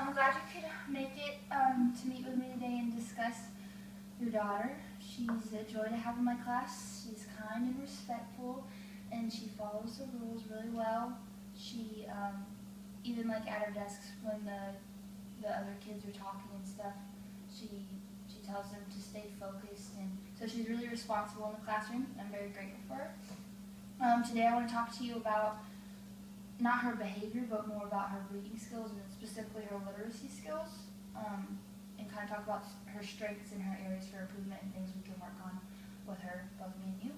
I'm glad you could make it to meet with me today and discuss your daughter. She's a joy to have in my class. She's kind and respectful, and she follows the rules really well. She, even like at her desk when the other kids are talking and stuff, she tells them to stay focused, and so she's really responsible in the classroom. I'm very grateful for her. Today I want to talk to you about not her behavior, but more about her reading skills and specifically her literacy skills, and kind of talk about her strengths and her areas for improvement and things we can work on with her, both me and you.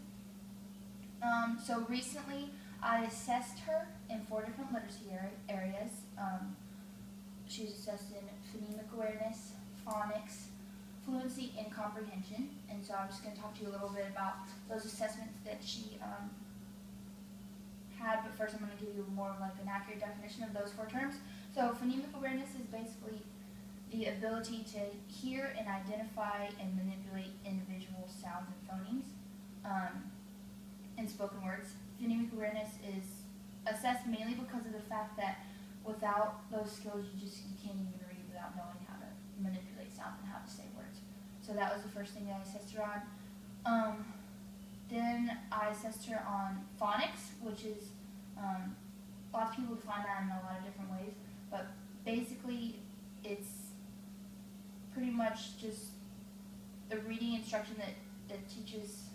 So recently I assessed her in 4 different literacy areas. She was assessed in phonemic awareness, phonics, fluency, and comprehension. And so I'm just going to talk to you a little bit about those assessments that she had, but first I'm going to give you more of like an accurate definition of those 4 terms. So phonemic awareness is basically the ability to hear and identify and manipulate individual sounds and phonemes in spoken words. Phonemic awareness is assessed mainly because of the fact that without those skills you can't even read without knowing how to manipulate sounds and how to say words. So that was the first thing that I assessed her on. Then I assessed her on phonics, which is, lots of people define that in a lot of different ways, but basically it's pretty much just a reading instruction that teaches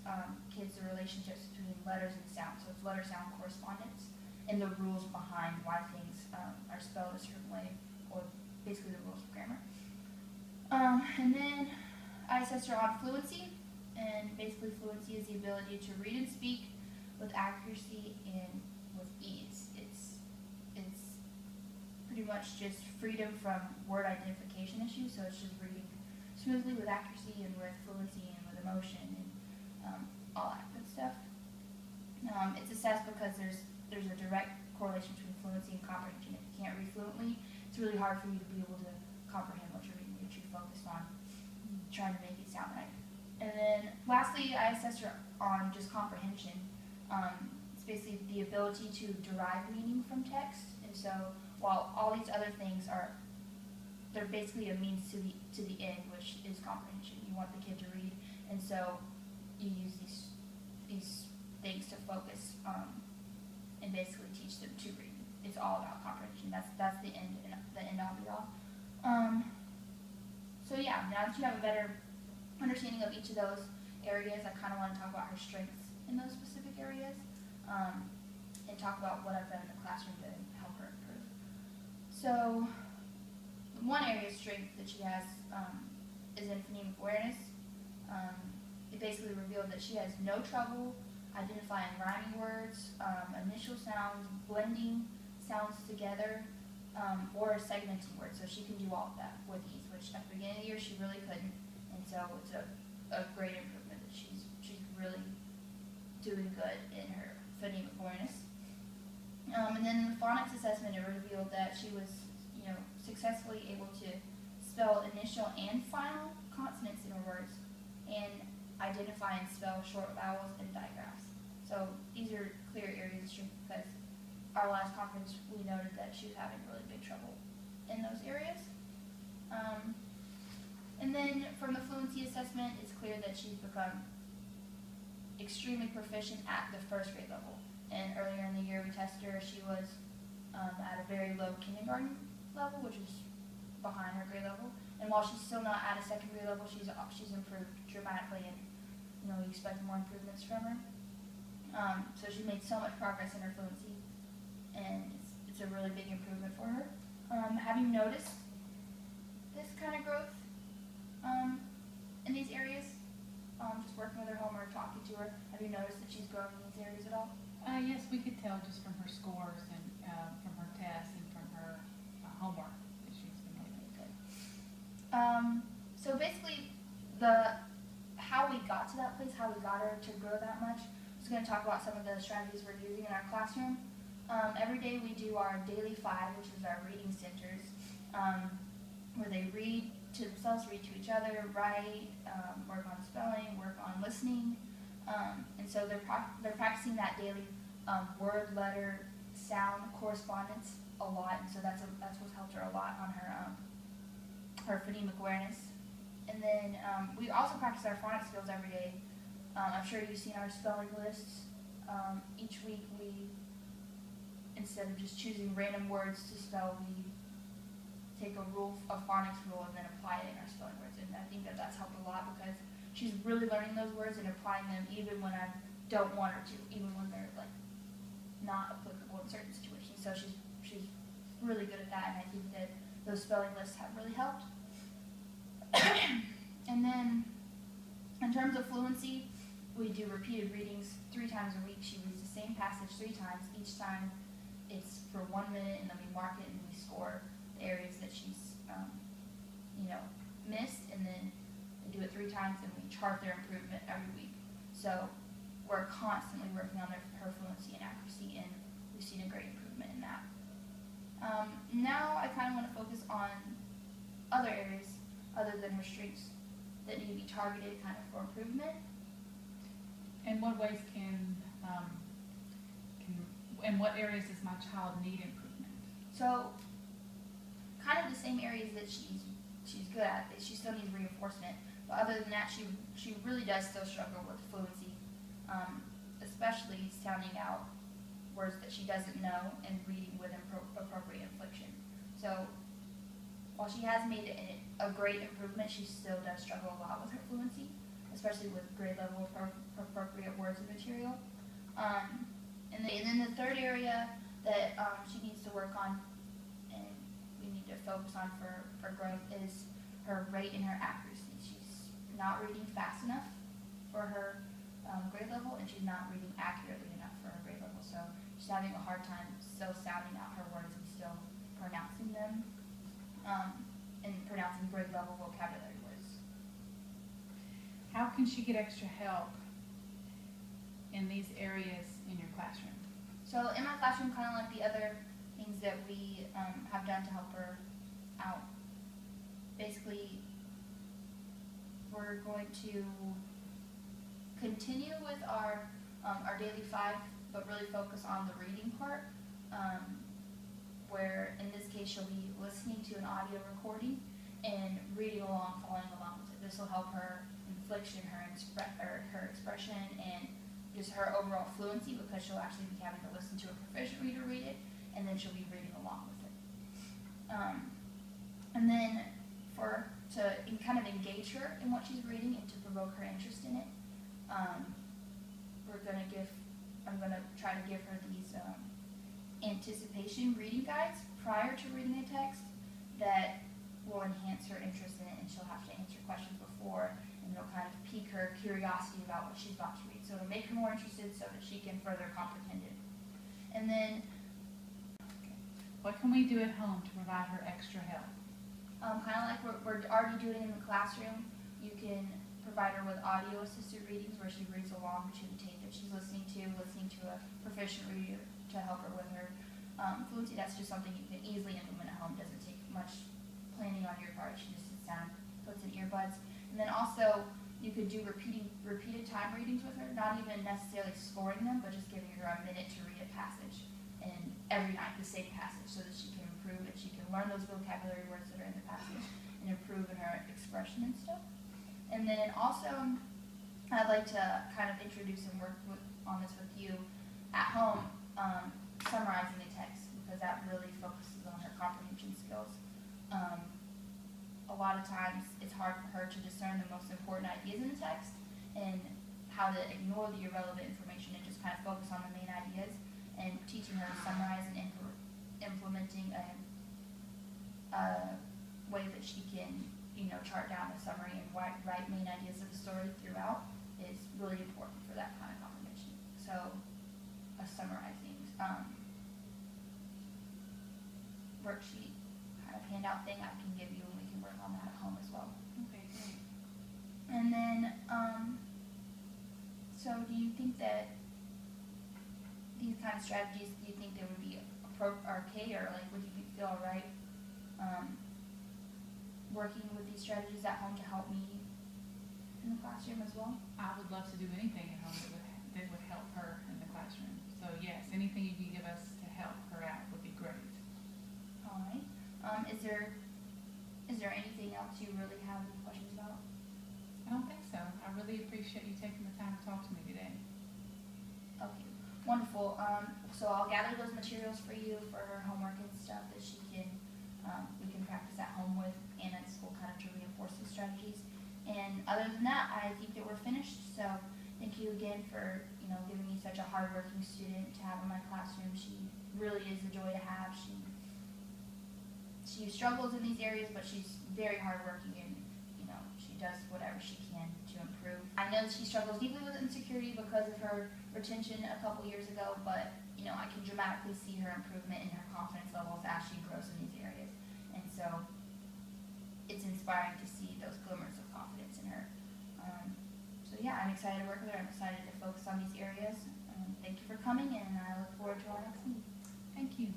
kids the relationships between letters and sounds. So it's letter-sound correspondence and the rules behind why things are spelled a certain way, or basically the rules of grammar. And then I assessed her on fluency. And basically fluency is the ability to read and speak with accuracy and with ease. It's pretty much just freedom from word identification issues, so it's just reading smoothly with accuracy and with fluency and with emotion and all that good stuff. It's assessed because there's a direct correlation between fluency and comprehension. If you can't read fluently, it's really hard for you to be able to comprehend what you're reading. You're too focused on trying to make it sound right. And then lastly, I assessed her on just comprehension. It's basically the ability to derive meaning from text. And so while all these other things they're basically a means to the end, which is comprehension. You want the kid to read, and so you use these things to focus and basically teach them to read. It's all about comprehension. That's the end all be all. So yeah, now that you have a better understanding of each of those areas, I kind of want to talk about her strengths in those specific areas, and talk about what I've done in the classroom to help her improve. So one area of strength that she has is in phonemic awareness. It basically revealed that she has no trouble identifying rhyming words, initial sounds, blending sounds together, or segmenting words. So she can do all of that with ease, which at the beginning of the year she really couldn't. And so it's a great improvement that she's really doing good in her phonemic awareness. And then in the phonics assessment, it revealed that she was, successfully able to spell initial and final consonants in her words, and identify and spell short vowels and digraphs. So these are clear areas of strength because our last conference we noted that she was having really big trouble in those areas. And then from the fluency assessment, it's clear that she's become extremely proficient at the 1st grade level. And earlier in the year we tested her, she was at a very low kindergarten level, which is behind her grade level. And while she's still not at a 2nd grade level, she's improved dramatically, and we expect more improvements from her. So she made so much progress in her fluency, and it's a really big improvement for her. Have you noticed this kind of growth in these areas? Just working with her homework, talking to her, have you noticed that she's growing in these areas at all? Yes, we could tell just from her scores and from her tests and from her homework that she's been making good. So basically, how we got to that place, how we got her to grow that much, I was going to talk about some of the strategies we're using in our classroom. Every day we do our daily 5, which is our reading centers, where they read to themselves, read to each other, write, work on spelling, work on listening, and so they're practicing that daily word, letter, sound correspondence a lot, and so that's what's helped her a lot on her phonemic awareness. And then we also practice our phonics skills every day. I'm sure you've seen our spelling lists. Each week we, instead of just choosing random words to spell, we take a phonics rule, and then apply it in our spelling words. And I think that's helped a lot because she's really learning those words and applying them even when I don't want her to, even when they're like not applicable in certain situations. So she's really good at that, and I think that those spelling lists have really helped. And then in terms of fluency, we do repeated readings 3 times a week. She reads the same passage 3 times. Each time it's for 1 minute, and then we mark it and we score the areas that she's missed, and then we do it 3 times, and we chart their improvement every week. So we're constantly working on her fluency and accuracy, and we've seen a great improvement in that. Now I kind of want to focus on other areas other than her strengths that need to be targeted kind of for improvement. In what ways in what areas does my child need improvement? So kind of the same areas that she's good at, that she still needs reinforcement. But other than that, she really does still struggle with fluency, especially sounding out words that she doesn't know and reading with appropriate inflection. So while she has made a great improvement, she still does struggle a lot with her fluency, especially with grade level appropriate words and material. And then the third area that she needs to work on and we need to focus on for growth is her rate and her accuracy. She's not reading fast enough for her grade level, and she's not reading accurately enough for her grade level. So she's having a hard time still sounding out her words and still pronouncing them and pronouncing grade level vocabulary words. How can she get extra help in these areas in your classroom? So in my classroom, kind of like the other things that we have done to help her out, basically we're going to continue with our daily 5, but really focus on the reading part, where in this case she'll be listening to an audio recording and reading along, following along with it. This will help her inflection, her expression, and just her overall fluency, because she'll actually be having to listen to a proficient reader read it, and then she'll be reading along with it. And then to kind of engage her in what she's reading and to provoke her interest in it, I'm gonna try to give her these anticipation reading guides prior to reading a text that will enhance her interest in it, and she'll have to answer questions before, and it'll kind of pique her curiosity about what she's about to read. So it'll make her more interested so that she can further comprehend it. And then, what can we do at home to provide her extra help? Kind of like we're already doing in the classroom, you can provide her with audio assisted readings where she reads along to the tape that she's listening to a proficient reader to help her with her fluency. That's just something you can easily implement at home. Doesn't take much planning on your part. She just sits down, puts in earbuds. And then also you could do repeated time readings with her, not even necessarily scoring them, but just giving her a minute to read a passage, and every night the same passage, so that she can improve and she can learn those vocabulary words that are in the passage and improve in her expression and stuff. And then also, I'd like to kind of introduce and work on this with you at home, summarizing the text, because that really focuses on her comprehension skills. A lot of times it's hard for her to discern the most important ideas in the text and how to ignore the irrelevant information and just kind of focus on the main ideas, and teaching her to summarize and implementing a way that she can chart down a summary and write main ideas of the story throughout is really important for that kind of comprehension. So a summarizing worksheet kind of handout thing I can give you, and we can work on that at home as well. Okay, great. And then, so do you think that these kind of strategies, do you think they would be okay, or like would you feel all right working with these strategies at home to help me in the classroom as well? I would love to do anything at home that would help her in the classroom. So yes, anything you can give us to help her out would be great. Is there anything else you really have any questions about? I don't think so. I really appreciate you taking the time to talk to me today. Okay, wonderful. So I'll gather those materials for you for her homework and stuff that she can, we can practice at home with and at school kind of to reinforce those strategies. And other than that, I think that we're finished. So thank you again for, giving me such a hardworking student to have in my classroom. She really is a joy to have. She struggles in these areas, but she's very hardworking and, she does whatever she can to improve. I know that she struggles deeply with insecurity because of her retention a couple years ago, but, I can dramatically see her improvement in her confidence levels as she grows in these areas. And so it's inspiring to see those glimmers of confidence in her. So yeah, I'm excited to work with her. I'm excited to focus on these areas. Thank you for coming, and I look forward to our next meeting. Thank you.